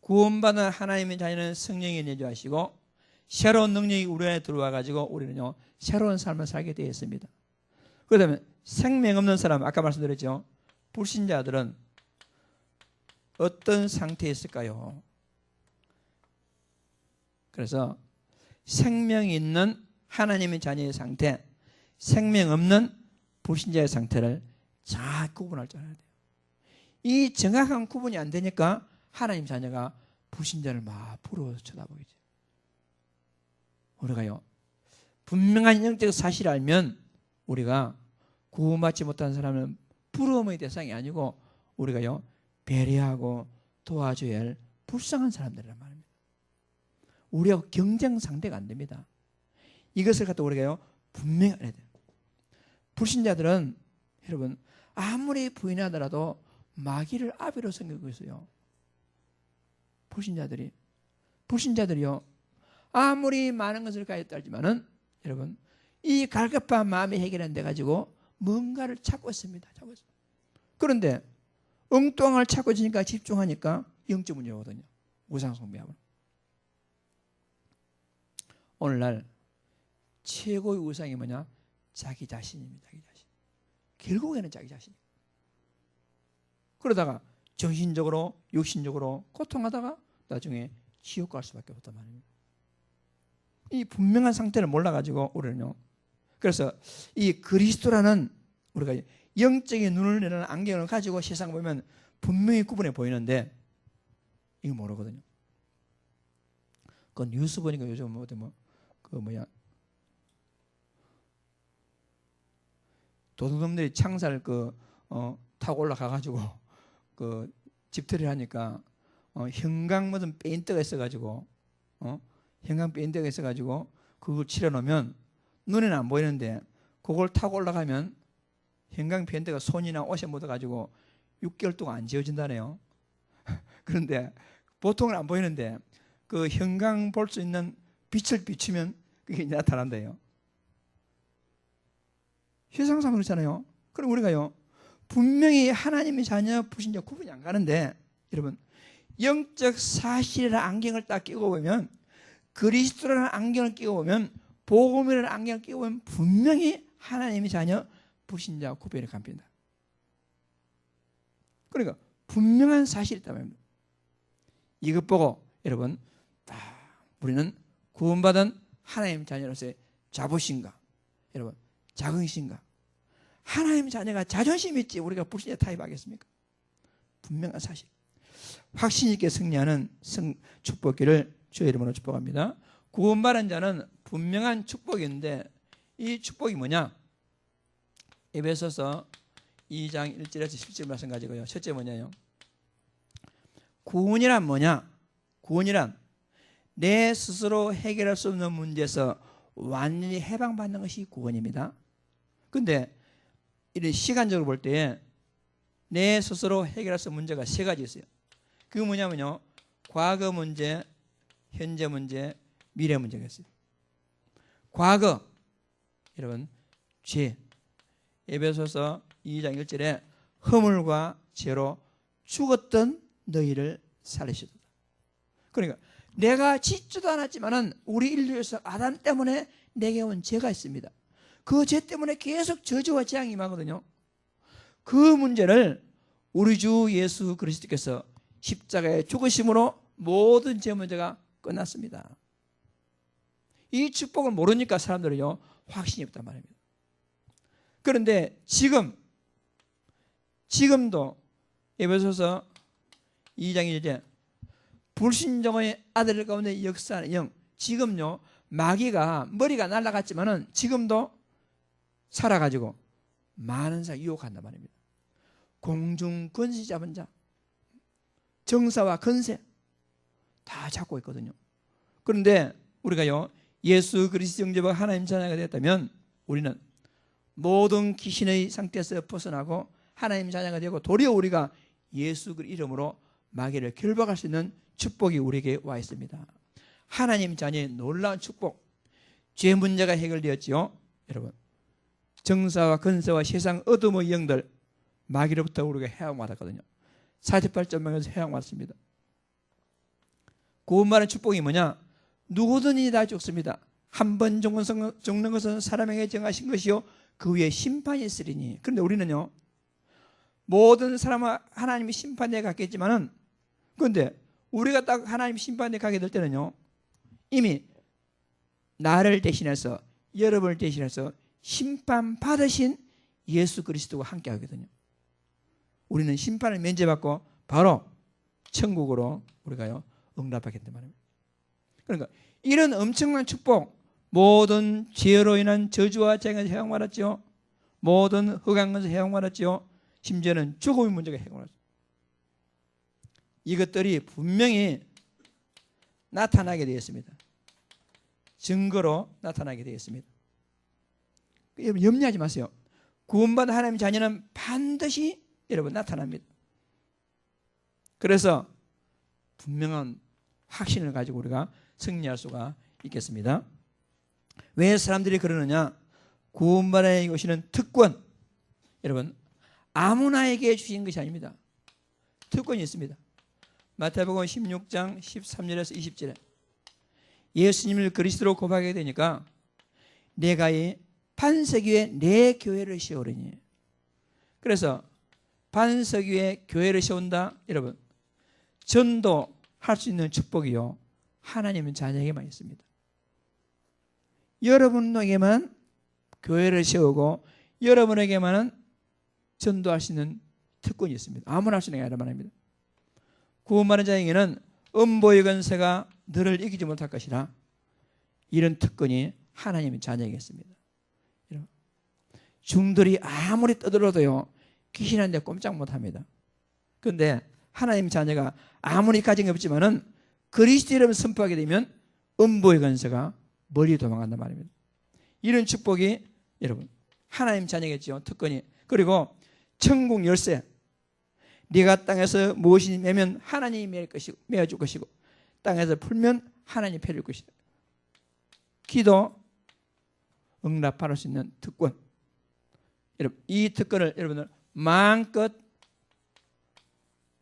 구원받은 하나님의 자녀는 성령이 내주하시고 새로운 능력이 우리 안에 들어와 가지고 우리는요 새로운 삶을 살게 되어 있습니다. 그렇다면 생명 없는 사람 아까 말씀드렸죠. 불신자들은 어떤 상태에 있을까요? 그래서 생명이 있는 하나님의 자녀의 상태, 생명 없는 불신자의 상태를 잘 구분할 줄 알아야 돼요. 이 정확한 구분이 안 되니까 하나님 자녀가 불신자를 막 부러워서 쳐다보겠죠. 우리가요 분명한 영적 사실을 알면 우리가 구원받지 못한 사람은 부러움의 대상이 아니고 우리가요 배려하고 도와줘야 할 불쌍한 사람들이란 말입니다. 우리하고 경쟁 상대가 안 됩니다. 이것을 갖다 우리가요 분명히 알아야 돼요. 불신자들은 여러분 아무리 부인하더라도 마귀를 아비로 섬기고 있어요. 불신자들이요 아무리 많은 것을 가졌다 하지만은 여러분 이 갈급한 마음이 해결 안 돼 가지고 뭔가를 찾고 있습니다. 그런데 엉뚱한 걸 찾고 있으니까 집중하니까 영적 문제가 오거든요. 우상 숭배하고. 오늘날 최고의 우상이 뭐냐? 자기 자신입니다. 자기 자신. 결국에는 자기 자신. 그러다가 정신적으로 육신적으로 고통하다가 나중에 지옥 갈 수밖에 없단 말입니다. 이 분명한 상태를 몰라가지고 우리는요. 그래서 이 그리스도라는 우리가 영적인 눈을 내는 안경을 가지고 세상 보면 분명히 구분해 보이는데 이거 모르거든요. 그 뉴스 보니까 요즘 도둑놈들이 창살 타고 올라가가지고 집털이를 하니까 형광 묻은 페인트가 있어가지고 형광 밴드가 있어가지고 그걸 칠해놓으면 눈에는 안 보이는데 그걸 타고 올라가면 형광 밴드가 손이나 옷에 묻어가지고 6개월 동안 안 지워진다네요. 그런데 보통은 안 보이는데 그 형광 볼 수 있는 빛을 비추면 그게 나타난대요. 세상상 그렇잖아요. 그럼 우리가요, 분명히 하나님의 자녀, 불신자 구분이 안 가는데, 여러분, 영적 사실이라는 안경을 딱 끼고 보면, 그리스도라는 안경을 끼고 보면, 복음이라는 안경을 끼고 보면 분명히 하나님의 자녀, 불신자 구별이 갑니다. 그러니까 분명한 사실이 있단 말입니다. 이것 보고 여러분, 우리는 구원받은 하나님 자녀로서의 자부심과 여러분 자긍심과 하나님 자녀가 자존심 있지 우리가 불신자 타입하겠습니까? 분명한 사실. 확신 있게 승리하는 축복기를 주의 이름으로 축복합니다. 구원받은 자는 분명한 축복인데 이 축복이 뭐냐? 에베소서 2장 1절에서 10절 말씀 가지고요. 첫째 뭐냐요? 구원이란 뭐냐? 구원이란 내 스스로 해결할 수 없는 문제에서 완전히 해방받는 것이 구원입니다. 그런데 이런 시간적으로 볼 때 내 스스로 해결할 수 없는 문제가 세 가지 있어요. 그게 뭐냐면요, 과거 문제, 현재 문제, 미래 문제가 있어요. 과거, 여러분, 죄. 에베소서 2장 1절에 허물과 죄로 죽었던 너희를 살리시도다. 그러니까 내가 짓지도 않았지만은 우리 인류에서 아담 때문에 내게 온 죄가 있습니다. 그 죄 때문에 계속 저주와 재앙이 임하거든요. 그 문제를 우리 주 예수 그리스도께서 십자가의 죽으심으로 모든 죄 문제가 끝났습니다. 이 축복을 모르니까 사람들은요 확신이 없단 말입니다. 그런데 지금도 에베소서 2장 1절에 불신종의 아들 가운데 역사하는 영, 지금요 마귀가 머리가 날아갔지만은 지금도 살아가지고 많은 사람 유혹한단 말입니다. 공중 권세 잡은 자, 정사와 권세 다 잡고 있거든요. 그런데 우리가요 예수 그리스도 영접하고 하나님 자녀가 되었다면 우리는 모든 귀신의 상태에서 벗어나고 하나님 자녀가 되고 도리어 우리가 예수 그 이름으로 마귀를 결박할 수 있는 축복이 우리에게 와 있습니다. 하나님 자녀의 놀라운 축복. 죄 문제가 해결되었지요. 여러분, 정사와 권세와 세상 어둠의 영들 마귀로부터 우리가 해방받았거든요. 48.0에서 해방받습니다. 구원받은 축복이 뭐냐? 누구든지 다 죽습니다. 한 번 죽는 것은 사람에게 정하신 것이요 그 위에 심판이 있으리니. 그런데 우리는요 모든 사람은 하나님이 심판대에 갔겠지만은, 그런데 우리가 딱 하나님 심판대에 가게 될 때는요 이미 나를 대신해서 여러분을 대신해서 심판받으신 예수 그리스도와 함께 하거든요. 우리는 심판을 면제받고 바로 천국으로 우리가요 응답하게 된단 말입니다. 그러니까 이런 엄청난 축복, 모든 죄로 인한 저주와 재앙에서 해방받았죠. 모든 흑암 것에서 해방받았죠. 심지어는 죽음의 문제가 해결받았죠. 이것들이 분명히 나타나게 되었습니다. 증거로 나타나게 되었습니다. 여러분 염려하지 마세요. 구원받은 하나님의 자녀는 반드시 여러분 나타납니다. 그래서 분명한 확신을 가지고 우리가 승리할 수가 있겠습니다. 왜 사람들이 그러느냐? 구원받아 오시는 특권, 여러분 아무나에게 주신 것이 아닙니다. 특권이 있습니다. 마태복음 16장 13절에서 20절에 예수님을 그리스도로 고백하게 되니까 내가 이 반석 위에 내 교회를 세우리니. 그래서 반석 위에 교회를 세운다. 여러분 전도할 수 있는 축복이요 하나님의 자녀에게만 있습니다. 여러분에게만 교회를 세우고 여러분에게만은 전도할 수 있는 특권이 있습니다. 아무나 할 수 있는 게 아니라 말입니다. 구원받은 자에게는 음보의 권세가 너를 이기지 못할 것이라. 이런 특권이 하나님의 자녀에게 있습니다. 중들이 아무리 떠들어도요 귀신한테 꼼짝 못합니다. 그런데 하나님 자녀가 아무리 가정이 없지만은 그리스도 이름을 선포하게 되면 음부의 권세가 멀리 도망간단 말입니다. 이런 축복이 여러분 하나님 자녀겠죠. 특권이. 그리고 천국 열쇠. 네가 땅에서 무엇이 매면 하나님이 메어줄 것이고 땅에서 풀면 하나님이 펴줄 것이다. 기도 응답할 수 있는 특권. 여러분 이 특권을 여러분들 마음껏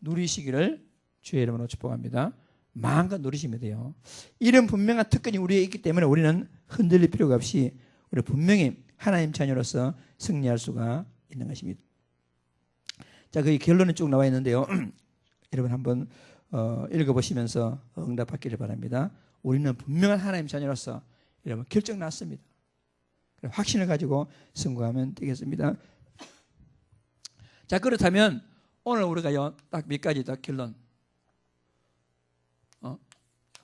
누리시기를 주의 이름으로 축복합니다. 마음껏 누리시면 돼요. 이런 분명한 특권이 우리에 있기 때문에 우리는 흔들릴 필요가 없이 우리 분명히 하나님 자녀로서 승리할 수가 있는 것입니다. 자, 그 결론은 쭉 나와 있는데요. 여러분 한번 읽어보시면서 응답받기를 바랍니다. 우리는 분명한 하나님 자녀로서 여러분 결정 났습니다. 확신을 가지고 승부하면 되겠습니다. 자, 그렇다면 오늘 우리가요 딱 몇 가지 더 결론.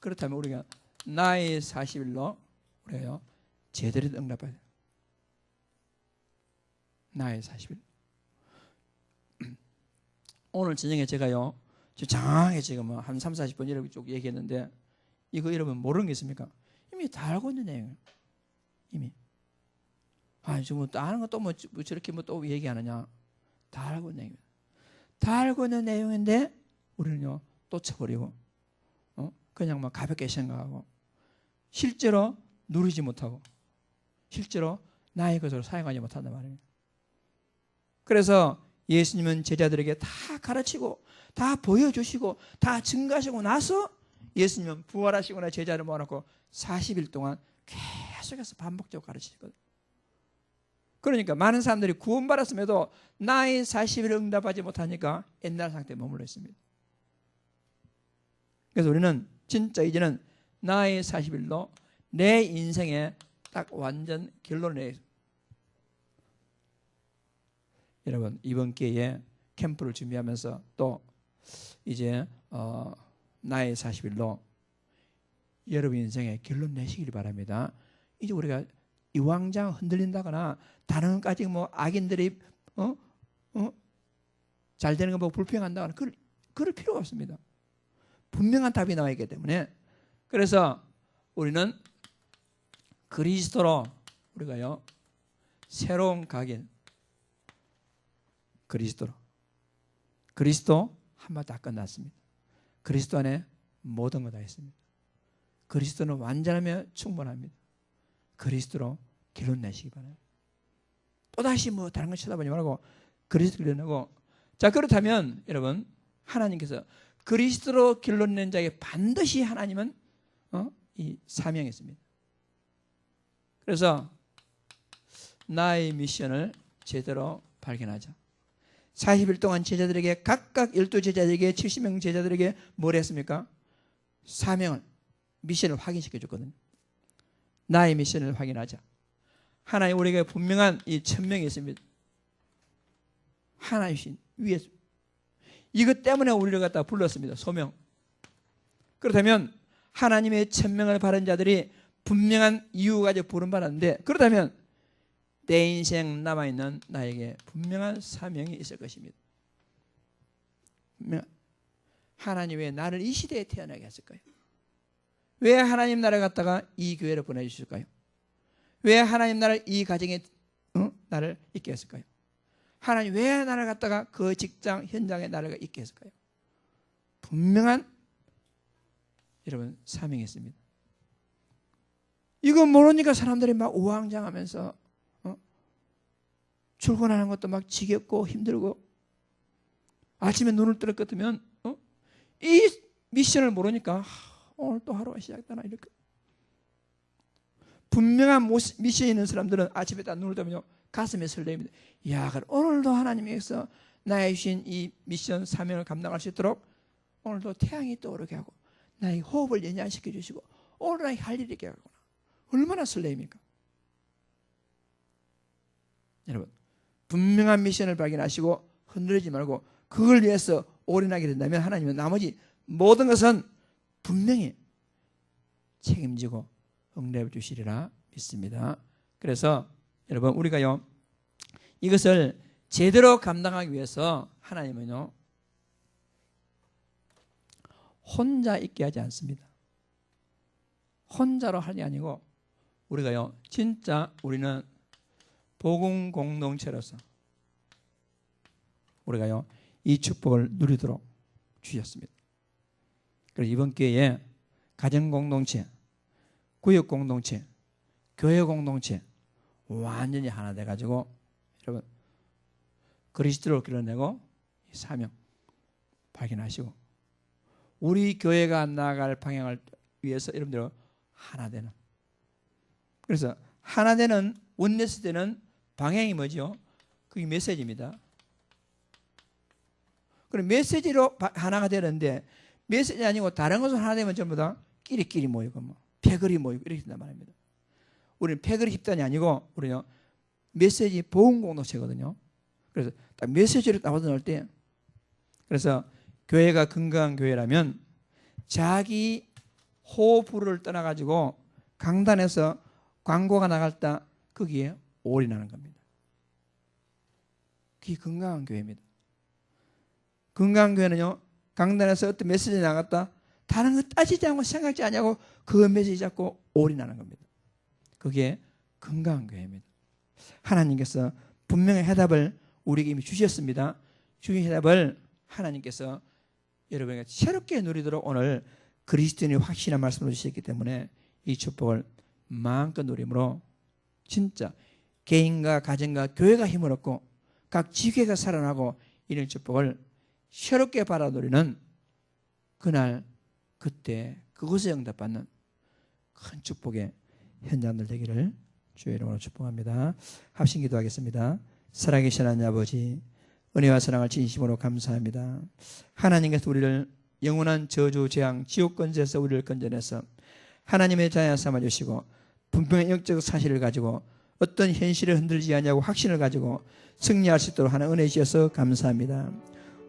그렇다면 우리가 나의 40일로 우리가요 제대로 응답해야 돼요. 나의 40일. 오늘 저녁에 제가요 장황하게 지금 한 3, 40분 이렇게 쭉 얘기했는데 이거 여러분 모르는 게 있습니까? 이미 다 알고 있는 내용이에요. 이미. 지금 또 아는 거 또 뭐 저렇게 뭐 또 얘기하느냐? 다 알고 있는 내용이에요. 다 알고 있는 내용인데 우리는요 또 쳐버리고 그냥 막 가볍게 생각하고 실제로 누리지 못하고 실제로 나의 것으로 사용하지 못한단 말이에요. 그래서 예수님은 제자들에게 다 가르치고 다 보여주시고 다 증가하시고 나서 예수님은 부활하시거나 제자를 모아놓고 40일 동안 계속해서 반복적으로 가르치셨거든요. 그러니까 많은 사람들이 구원받았음에도 나의 40일을 응답하지 못하니까 옛날 상태에 머물러 있습니다. 그래서 우리는 진짜 이제는 나의 40일로 내 인생에 딱 완전 결론을 내요. 여러분 이번 기회에 캠프를 준비하면서 또 이제 나의 40일로 여러분 인생에 결론 내시길 바랍니다. 이제 우리가 이왕장 흔들린다거나 다른 까지 뭐 악인들이 잘 되는 거 보고 불평한다거나 그럴 필요가 없습니다. 분명한 답이 나와 있기 때문에 그래서 우리는 그리스도로 우리가요 새로운 각인 그리스도 한마디 다 끝났습니다. 그리스도 안에 모든 거 다 있습니다. 그리스도는 완전하며 충분합니다. 그리스도로 결론 내시기 바랍니다. 또다시 뭐 다른 거 쳐다보지 말고 그리스도 결론 내고 자 그렇다면 여러분 하나님께서 그리스도로 결론 낸 자에게 반드시 하나님은 이 사명이 있습니다. 그래서 나의 미션을 제대로 발견하자. 40일 동안 제자들에게 각각 12제자들에게 70명 제자들에게 뭘 했습니까? 사명을 미션을 확인시켜 줬거든요. 나의 미션을 확인하자. 하나님 우리에게 분명한 이 천명이 있습니다. 하나이신 위에서 이것 때문에 우리를 갖다 불렀습니다. 소명. 그렇다면 하나님의 천명을 바른 자들이 분명한 이유 가지고 부름받았는데 그렇다면 내 인생 남아있는 나에게 분명한 사명이 있을 것입니다. 하나님 왜 나를 이 시대에 태어나게 했을까요? 왜 하나님 나를 갖다가 이 교회를 보내주실까요? 왜 하나님 나를 이 가정에 나를 있게 했을까요? 하나님 왜 나를 갖다가 그 직장 현장에 나를 있게 했을까요? 분명한 여러분 사명이 있습니다. 이거 모르니까 사람들이 막 우왕좌왕하면서 출근하는 것도 막 지겹고 힘들고 아침에 눈을 뜨를 것 같으면 이 미션을 모르니까 오늘 또 하루가 시작되나 이렇게 분명한 미션이 있는 사람들은 아침에 딱 눈을 뜨면 가슴에 설레입니다. 야, 오늘도 하나님께서 나의 주신 이 미션 사명을 감당할 수 있도록 오늘도 태양이 떠오르게 하고 나의 호흡을 연장시켜 주시고 오늘 나의 할 일이 있게 하구나. 얼마나 설레입니까? 여러분 분명한 미션을 발견하시고 흔들리지 말고 그걸 위해서 올인하게 된다면 하나님은 나머지 모든 것은 분명히 책임지고 응답해 주시리라 믿습니다. 그래서 여러분 우리가요 이것을 제대로 감당하기 위해서 하나님은요 혼자 있게 하지 않습니다. 혼자로 할 게 아니고 우리가요 진짜 우리는 복음 공동체로서 우리가요 이 축복을 누리도록 주셨습니다. 그래서 이번 기회에 가정 공동체, 구역 공동체, 교회 공동체 완전히 하나 돼가지고 여러분 그리스도를 드러내고 사명 발견하시고 우리 교회가 나아갈 방향을 위해서 여러분들 하나 되는, 그래서 하나 되는 원네스 되는 방향이 뭐죠? 그게 메시지입니다. 그럼 메시지로 하나가 되는데 메시지 아니고 다른 것으로 하나 되면 전부 다 끼리끼리 모이고 뭐 패거리 모이고 이렇게 된단 말입니다. 우리는 패거리 집단이 아니고 우리는 메시지 보험 공동체거든요. 그래서 딱 메시지를 따라올 때, 그래서 교회가 건강한 교회라면 자기 호불호를 떠나가지고 강단에서 광고가 나갈 때 거기에 올인하는 겁니다. 그게 건강한 교회입니다. 건강한 교회는요 강단에서 어떤 메시지 나갔다 다른 거 따지지 않고 생각지 않냐고 그 메시지 잡고 올인하는 겁니다. 그게 건강한 교회입니다. 하나님께서 분명히 해답을 우리에게 이미 주셨습니다. 주신 해답을 하나님께서 여러분에게 새롭게 누리도록 오늘 그리스도인의 확신한 말씀을 주셨기 때문에 이 축복을 마음껏 누림으로 진짜 개인과 가정과 교회가 힘을 얻고 각 지교회가 살아나고 이런 축복을 새롭게 받아 누리는 그날 그때 그곳에 응답받는 큰 축복의 현장들 되기를 주의 이름으로 축복합니다. 합심 기도하겠습니다. 살아계신 하나님 아버지, 은혜와 사랑을 진심으로 감사합니다. 하나님께서 우리를 영원한 저주, 재앙, 지옥 권세에서 우리를 건져내서 하나님의 자녀 삼아주시고 분명한 영적 사실을 가지고 어떤 현실을 흔들지 않냐고 확신을 가지고 승리할 수 있도록 하는 은혜 주셔서 감사합니다.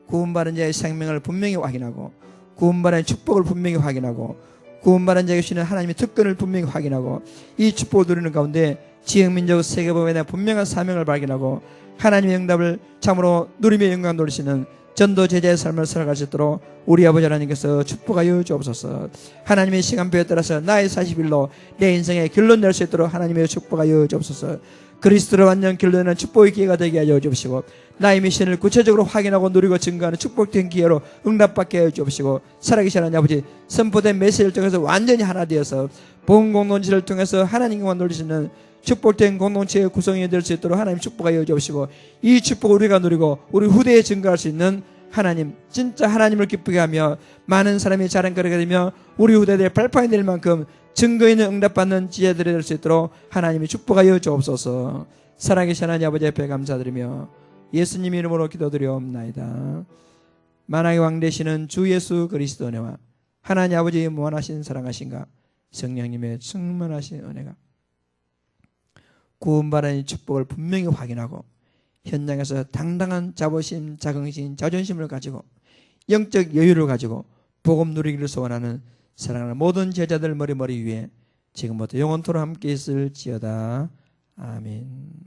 구원받은 자의 생명을 분명히 확인하고 구원받은 축복을 분명히 확인하고 구원받은 자에게 주시는 하나님의 특권을 분명히 확인하고 이 축복을 누리는 가운데 지역민족 세계범에 대한 분명한 사명을 발견하고 하나님의 응답을 참으로 누리며 영광 돌리시는 전도 제자의 삶을 살아갈 수 있도록 우리 아버지 하나님께서 축복하여 주옵소서. 하나님의 시간표에 따라서 나의 40일로 내 인생의 결론 낼 수 있도록 하나님의 축복하여 주옵소서. 그리스도로 완전 결론내는 축복의 기회가 되게 하여 주옵시고 나의 미션을 구체적으로 확인하고 누리고 증거하는 축복된 기회로 응답받게 하여 주옵시고 살아계신 하나님 아버지 선포된 메시지를 통해서 완전히 하나 되어서 본 공동체를 통해서 하나님께만 돌리시는 축복된 공동체의 구성이 될 수 있도록 하나님 축복하여 주옵시고 이 축복을 우리가 누리고 우리 후대에 증거할 수 있는 하나님, 진짜 하나님을 기쁘게 하며 많은 사람이 자랑거리가 되며 우리 후대들의 발판이 될 만큼 증거 있는 응답받는 지혜들이 될 수 있도록 하나님이 축복하여 주옵소서. 살아계신 하나님 아버지 앞에 감사드리며 예수님 이름으로 기도드리옵나이다. 만왕의 왕 되시는 주 예수 그리스도 은혜와 하나님 아버지의 무한하신 사랑하신가 성령님의 충만하신 은혜가 구원받은 축복을 분명히 확인하고 현장에서 당당한 자부심, 자긍심, 자존심을 가지고 영적 여유를 가지고 복음 누리기를 소원하는 사랑하는 모든 제자들 머리 위에 지금부터 영원토록 함께 있을지어다. 아멘.